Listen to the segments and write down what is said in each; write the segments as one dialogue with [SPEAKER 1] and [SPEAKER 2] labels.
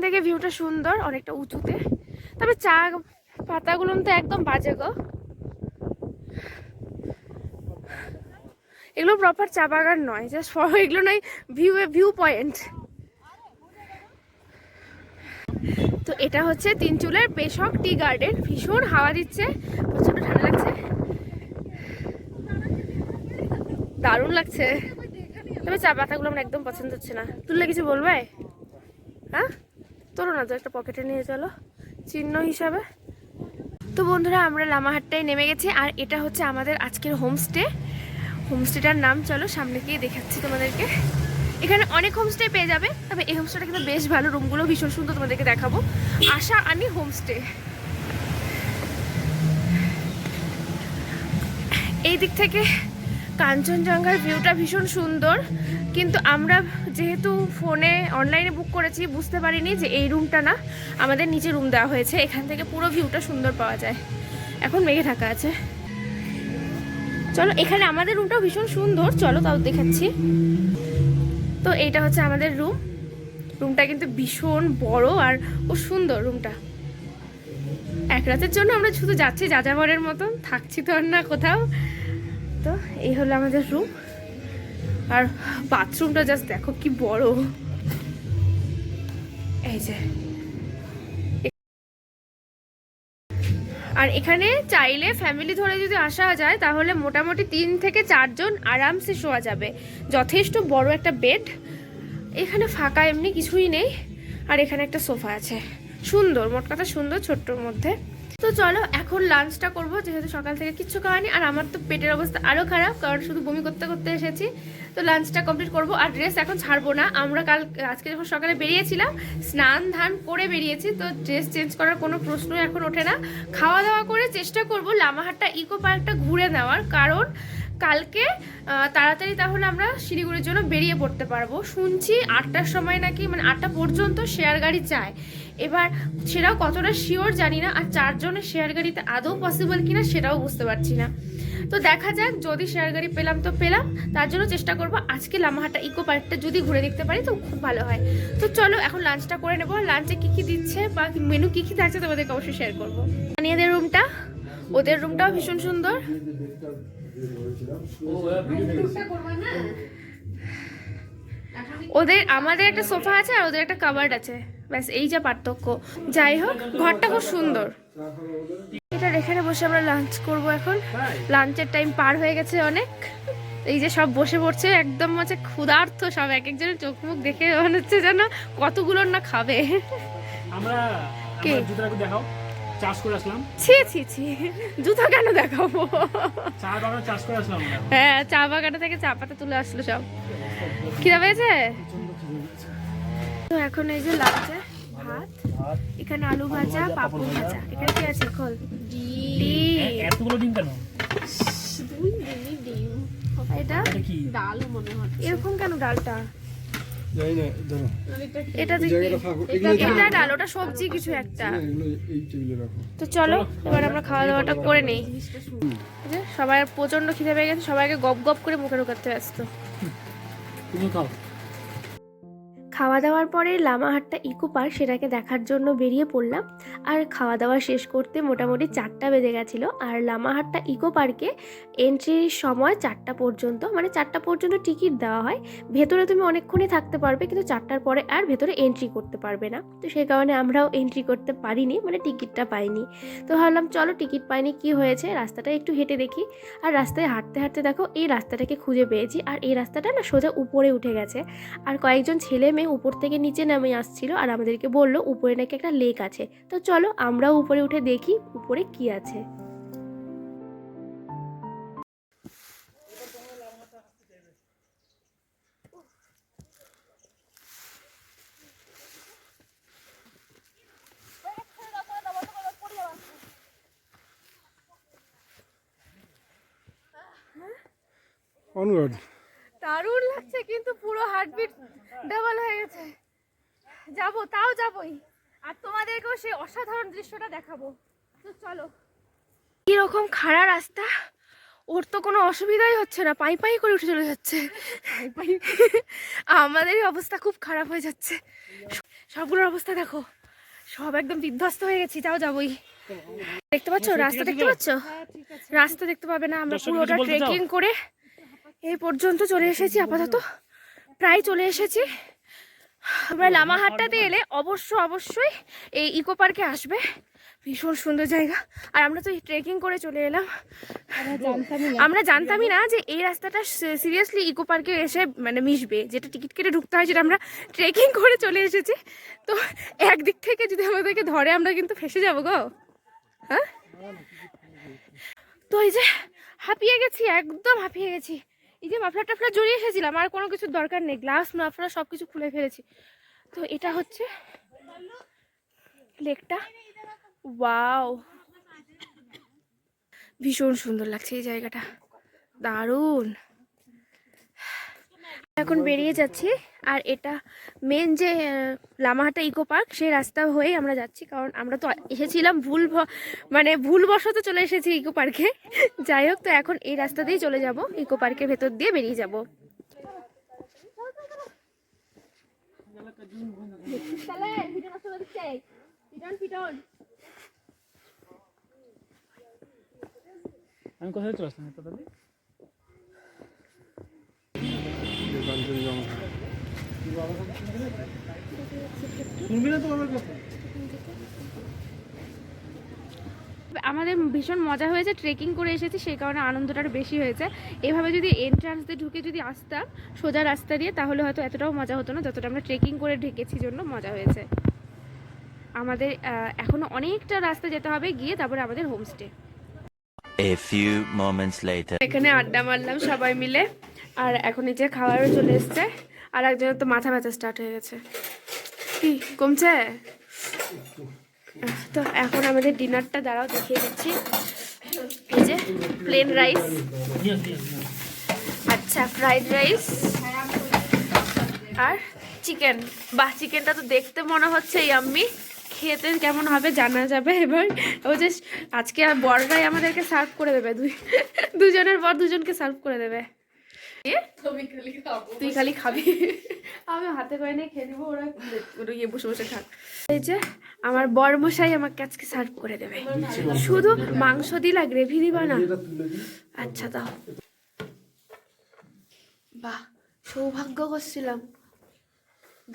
[SPEAKER 1] থেকে ভিউটা সুন্দর, অনেকটা উঁচুতে। তবে চা পাতাগুলো তো একদম বাজে গো, এগুলো প্রপার চা বাগান নয়, জাস্ট এগুলো নয় ভিউ পয়েন্ট। তো এটা হচ্ছে তিনচুলের পেশক টি গার্ডেন। ভীষণ হাওয়া দিচ্ছে, প্রচন্ড ঠান্ডা লাগছে, দারুণ লাগছে। তবে চা পাতাগুলো আমার একদম পছন্দ হচ্ছে না। তুললে কিছু বলবে? হ্যাঁ তোলো না তো, একটা পকেটে নিয়ে চলো চিহ্ন হিসাবে। তো বন্ধুরা আমরা লামাহাট্টায় নেমে গেছি, আর এটা হচ্ছে আমাদের আজকের হোমস্টে। হোমস্টেটার নাম চলো সামনে গিয়ে দেখাচ্ছি তোমাদেরকে। এখানে অনেক হোমস্টে পেয়ে যাবে, তবে এই হোমস্টেটা কিন্তু বেশ ভালো, রুমগুলো ভীষণ সুন্দর, তোমাদেরকে দেখাবো। আশা আনি হোমস্টে। এই দিক থেকে কাঞ্চনজঙ্ঘার ভিউটা ভীষণ সুন্দর, কিন্তু আমরা যেহেতু ফোনে অনলাইনে বুক করেছি বুঝতে পারিনি যে এই রুমটা না, আমাদের নিচে রুম দেওয়া হয়েছে। এখান থেকে পুরো ভিউটা সুন্দর পাওয়া যায়। এখন মেঘে ঢাকা আছে। চলো এখানে আমাদের রুমটাও ভীষণ সুন্দর, চলো তাও দেখাচ্ছি। তো এইটা হচ্ছে আমাদের রুম। রুমটা কিন্তু ভীষণ বড় আর ও সুন্দর রুমটা। এক রাতের জন্য আমরা শুধু যাচ্ছি যাযাবরের মতন, থাকছি তো আর না কোথাও। তো এই হলো আমাদের রুম, আর বাথরুমটা জাস্ট দেখো কি বড়। এই যে, আর এখানে চাইলে ফ্যামিলি ধরে যদি আসা যায় তাহলে মোটামুটি 3 থেকে 4 জন আরামসে শোয়া যাবে। যথেষ্ট বড় একটা বেড। এখানে ফাঁকা এমনি কিছুই নেই, আর এখানে একটা সোফা আছে। সুন্দর, মোট কথা সুন্দর, ছোট্টর মধ্যে। তো চলো এখন লাঞ্চটা করবো, যেহেতু সকাল থেকে কিচ্ছু খাওয়ানি, আর আমার তো পেটের অবস্থা আরও খারাপ, কারণ শুধু বমি করতে করতে এসেছি। তো লাঞ্চটা কমপ্লিট করবো, আর ড্রেস এখন ছাড়বো না। আমরা আজকে যখন সকালে বেরিয়েছিলাম স্নান ধান করে বেরিয়েছি, তো ড্রেস চেঞ্জ করার কোনো প্রশ্ন এখন ওঠে না। খাওয়া দাওয়া করে চেষ্টা করবো লামাহাট্টা ইকো পার্কটা ঘুরে নেওয়ার, কারণ কালকে তাড়াতাড়ি তাহলে আমরা শিলিগুড়ির জন্য বেরিয়ে পড়তে পারবো। শুনছি 8টার সময় নাকি, মানে 8টা পর্যন্ত শেয়ার গাড়ি চায়। এবার সেটাও কতটা শিওর জানি না, আর 4 জনের শেয়ার গাড়িতে আদৌ পসিবল কিনা সেটাও বুঝতে পারছি না। তো দেখা যাক, যদি শেয়ার গাড়ি পেলাম তো পেলাম, তার জন্য চেষ্টা করবো আজকে লামাহাট্টা ইকো পার্কটা যদি ঘুরে দেখতে পারি তো খুব ভালো হয়। তো চলো এখন লাঞ্চটা করে নেবো। লাঞ্চে কী কী দিচ্ছে বা মেনু কী কী থাকছে তোমাদেরকে অবশ্যই শেয়ার করবো। আনিয়াদের রুমটা, ওদের রুমটাও ভীষণ সুন্দর। ওদের আমাদের একটা সোফা আছে আর ওদের একটা কাভার্ড আছে, ব্যাস এই যা পার্থক্য। যাই হোক ঘরটা খুব সুন্দর। এটা এখানে বসে আমরা লাঞ্চ করব এখন। লাঞ্চের টাইম পার হয়ে গেছে অনেক। এই যে সব বসে পড়ছে, একদম হচ্ছে ক্ষুধার্ত সব, এক একজনের চোখ মুখ দেখে মনে হচ্ছে যেন কতগুলো না খাবে।
[SPEAKER 2] আমরা
[SPEAKER 1] কে
[SPEAKER 2] দেখাও চাষ করে আসলাম।
[SPEAKER 1] ছি ছি ছি, জুতা কেন দেখাবো?
[SPEAKER 2] চা বাগান চাষ করে আসলাম।
[SPEAKER 1] হ্যাঁ, চা বাগানে থেকে চা পাতা তুলে আসলো সব। খিদা পেয়েছে? তো এখন এই যে লাঞ্চে ভাত, এখানে আলু ভাজা, পাপড় ভাজা, এখানে কি আছে খোল, ডিম।
[SPEAKER 2] এতগুলো ডিম কেন?
[SPEAKER 1] ডিম। এটা
[SPEAKER 2] কি
[SPEAKER 3] ডাল মনে হচ্ছে।
[SPEAKER 1] এরকম কেন ডালটা?
[SPEAKER 4] জানি না, দাঁড়াও।
[SPEAKER 1] এটা যে
[SPEAKER 4] জায়গাটা ফাঁকা,
[SPEAKER 1] এটা ডাল, ওটা সবজি কিছু একটা।
[SPEAKER 4] এগুলো এই টেবিলে রাখো।
[SPEAKER 1] তো চলো এবার আমরা খাওয়া দাওয়াটা করে নেই। যে সবাই প্রচন্ড খিদে পেয়ে গেছে, সবাইকে গপ গপ করে মুখে ঢোকাতে ব্যস্ত।
[SPEAKER 2] তুমি খাও।
[SPEAKER 1] খাওয়া দাওয়ার পরে লামাহাট্টা ইকো পার্ক সেটাকে দেখার জন্য বেরিয়ে পড়লাম। আর খাওয়া দাওয়া শেষ করতে মোটামুটি 4টা বেজে গেছিলো। আর লামাহাট্টা ইকো পার্কে এন্ট্রির সময় 4টা পর্যন্ত, মানে 4টা পর্যন্ত টিকিট দেওয়া হয়। ভেতরে তুমি অনেকক্ষণই থাকতে পারবে, কিন্তু 4টার পরে আর ভেতরে এন্ট্রি করতে পারবে না। তো সেই কারণে আমরাও এন্ট্রি করতে পারিনি, মানে টিকিটটা পাইনি। তো ভাবলাম চলো টিকিট পাইনি কি হয়েছে, রাস্তাটা একটু হেঁটে দেখি। আর রাস্তায় হাঁটতে হাঁটতে দেখো এই রাস্তাটাকে খুঁজে পেয়েছি। আর এই রাস্তাটা না সোজা উপরে উঠে গেছে। আর কয়েকজন ছেলে মেয়ে উপর থেকে নিচে নামে আসছিল, আর আমাদেরকে বললো উপরে নাকি একটা লেক আছে। তো চলো আমরাও উপরে উঠে দেখি উপরে কি আছে।
[SPEAKER 4] অনওয়ার্ড।
[SPEAKER 1] দারুণ লাগছে, কিন্তু পুরো হার্টবিট ডাবল হয়ে গেছে। যাবো, তাও যাবোই, আর তোমাদেরকেও সেই অসাধারণ দৃশ্যটা দেখাবো। তো চলো। কিরকম খাড়া রাস্তা, ওর তো কোনো অসুবিধাই হচ্ছে না, পাই পাই করে উঠে চলে যাচ্ছে। আমাদেরই অবস্থা খুব খারাপ হয়ে যাচ্ছে। সবগুলোর অবস্থা দেখো, সব একদম বিধ্বস্ত হয়ে গেছি। যাবোই। দেখতে পাচ্ছ রাস্তা, দেখতে পাচ্ছ রাস্তা দেখতে পাবে না। আমরা পুরোটা ট্রেকিং করে এই পর্যন্ত চলে এসেছি। আপাতত প্রায় চলে এসেছি। আমরা লামাহাট্টাতে এলে অবশ্যই এই ইকো পার্কে আসবে, ভীষণ সুন্দর জায়গা। আর আমরা তো ট্রেকিং করে চলে এলাম, আমরা জানতামই না যে এই রাস্তাটা সিরিয়াসলি ইকো পার্কে এসে মানে মিশবে, যেটা টিকিট কেটে ঢুকতে হয়, যেটা আমরা ট্রেকিং করে চলে এসেছি। তো একদিক থেকে যদি আমাদেরকে ধরে আমরা কিন্তু ফেসে যাবো গো। হ্যাঁ, তো এই যে হাঁপিয়ে গেছি, একদম হাঁপিয়ে গেছি। এই যে মাফলার টাফলার জড়িয়ে এসেছিলাম, আর কোনো কিছুর দরকার নেই, গ্লাস মাফলার সব কিছু খুলে ফেলেছি। তো এটা হচ্ছে লেকটা। ওয়াও, ভীষণ সুন্দর লাগছে এই জায়গাটা, দারুণ। এখন বেরিয়ে যাচ্ছি, আর এটা মেন যে লামাহাট্টা ইকো পার্ক, সেই রাস্তা হয়ে আমরা যাচ্ছি। কারণ আমরা তো এসেছিলাম ভুলবশত চলে এসেছি ইকো পার্কে। যাই হোক, তো এখন এই রাস্তা দিয়েই চলে যাব, ইকো পার্কের ভেতর দিয়ে বেরিয়ে যাব।
[SPEAKER 2] আমি কোথায় চলে আসলাম এটা দাদি? শুনবি না তো আমার কথা?
[SPEAKER 1] আমাদের ভীষণ মজা হয়েছে, ট্রেকিং করে এসেছি সেই কারণে আনন্দটা আরও বেশি হয়েছে। এভাবে যদি এন্ট্রান্স দিয়ে ঢুকে যদি আসতাম সোজা রাস্তা দিয়ে, তাহলে হয়তো এতটাও মজা হতো না যতটা আমরা ট্রেকিং করে ঢেকেছি, জন্য মজা হয়েছে। আমাদের এখনো অনেকটা রাস্তা যেতে হবে, গিয়ে তারপরে আমাদের homestay.
[SPEAKER 3] A few moments later.
[SPEAKER 1] এখানে আড্ডা মারলাম সবাই মিলে, আর এখন এই যে খাবারও চলে এসছে, আর একজনের তো মাথা ব্যথা স্টার্ট হয়ে গেছে। কি কমছে? তো এখন আমাদের ডিনারটা দাঁড়াও দেখিয়ে দিচ্ছি। এই যে প্লেন রাইস, আচ্ছা ফ্রাইড রাইস আর চিকেন। বাহ, চিকেনটা তো দেখতে মনে হচ্ছে ইয়াম্মি, খেতে কেমন হবে জানা যাবে এবার। ও যে আজকে আর বড়রাই আমাদেরকে সার্ভ করে দেবে, দুজনের পর দুজনকে সার্ভ করে দেবে। তুই খালি খাবি, আমি হাতে করে নিয়ে খেয়ে দিব, ওরা গিয়ে বসে বসে খাক। এই যে আমার বরমশাই আমাকে আজকে সার্ভ করে দেবে। শুধু মাংস দিলা, গ্রেভি দিবা না? আচ্ছা দাও। বাহ, সৌভাগ্য করছিলাম,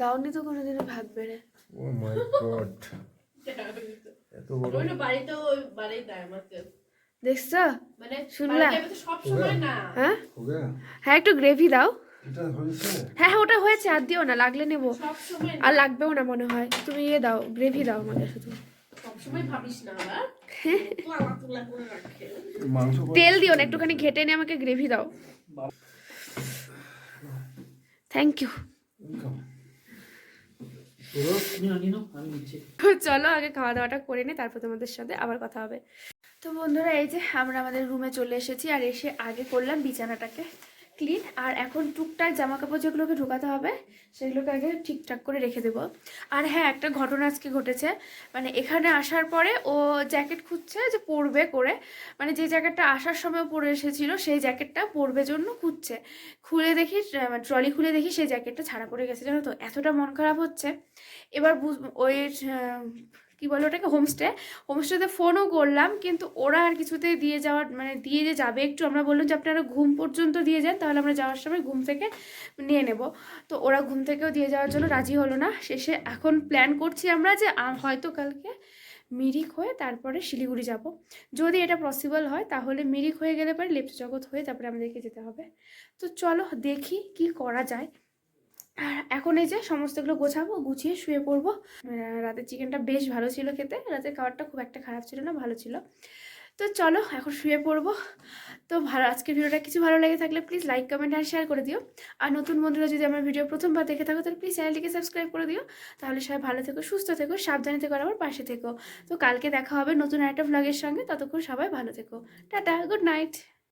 [SPEAKER 1] দাওনি তো কোনোদিনও ভাগ বেড়ে।
[SPEAKER 4] ও মাই গড, এত বড়
[SPEAKER 1] দেখছো? শুনলা? হ্যাঁ
[SPEAKER 4] हो गया
[SPEAKER 1] হ্যাঁ, একটু গ্রেভি দাও।
[SPEAKER 4] এটা হয়েছে?
[SPEAKER 1] হ্যাঁ ওটা হয়েছে, আর দিও না, লাগলে নেবো, আর লাগবেও না মনে হয়। তুমি ইয়ে দাও, গ্রেভি দাও আমাকে শুধু।
[SPEAKER 4] মাংস
[SPEAKER 1] তেল দিও না, একটুখানি ঘেটে নিয়ে আমাকে গ্রেভি দাও। Thank you.
[SPEAKER 2] আমি নিচ্ছি।
[SPEAKER 1] চলো আগে খাওয়া দাওয়াটা করে নি, তারপর তোমাদের সাথে আবার কথা হবে। তো বন্ধুরা, এই যে আমরা আমাদের রুমে চলে এসেছি, আর এসে আগে করলাম বিছানাটাকে ক্লিন। আর এখন টুকটাক জামা কাপড় যেগুলোকে ঢোকাতে হবে সেগুলোকে আগে ঠিকঠাক করে রেখে দেবো। আর হ্যাঁ, একটা ঘটনা আজকে ঘটেছে, মানে এখানে আসার পরে ও জ্যাকেট খুঁজছে যে পরবে করে, মানে যে জ্যাকেটটা আসার সময় পরে এসেছিলো সেই জ্যাকেটটা পরবে জন্য খুঁজছে। খুলে দেখি, ট্রলি খুলে দেখি সেই জ্যাকেটটা ছাড়া পড়ে গেছে। জানো তো, এতটা মন খারাপ হচ্ছে। এবার ওই কি বলে ওটাকে, হোমস্টেতে ফোনও করলাম, কিন্তু ওরা আর কিছুতেই দিয়ে যাওয়ার, মানে দিয়ে যে যাবে একটু, আমরা বললাম যে আপনারা ঘুম পর্যন্ত দিয়ে যান, তাহলে আমরা যাওয়ার সময় ঘুম থেকে নিয়ে নেব। তো ওরা ঘুম থেকেও দিয়ে যাওয়ার জন্য রাজি হলো না। শেষে এখন প্ল্যান করছি আমরা যে হয়তো কালকে মিরিক হয়ে তারপরে শিলিগুড়ি যাব। যদি এটা পসিবল হয় তাহলে মিরিক হয়ে গেলে পরে লেপ্ট জগৎ হয়ে তারপরে আমাদেরকে যেতে হবে। তো চলো দেখি কি করা যায়। আর এখন এই যে সমস্তগুলো গোছাবো, গুছিয়ে শুয়ে পড়বো। রাতের চিকেনটা বেশ ভালো ছিল খেতে, রাতের খাবারটা খুব একটা খারাপ ছিল না, ভালো ছিল। তো চলো এখন শুয়ে পড়বো। তো আজকের ভিডিওটা কিছু ভালো লেগে থাকলে প্লিজ লাইক কমেন্ট আর শেয়ার করে দিও। আর নতুন বন্ধুরা যদি আমার ভিডিও প্রথমবার দেখে থাকো তাহলে প্লিজ চ্যানেলটিকে সাবস্ক্রাইব করে দিও। তাহলে সবাই ভালো থেকো, সুস্থ থেকো, সাবধানে থেকো, আর আমার পাশে থেকো। তো কালকে দেখা হবে নতুন একটা ভ্লগের সঙ্গে, ততক্ষণ সবাই ভালো থেকো। Tata, good night.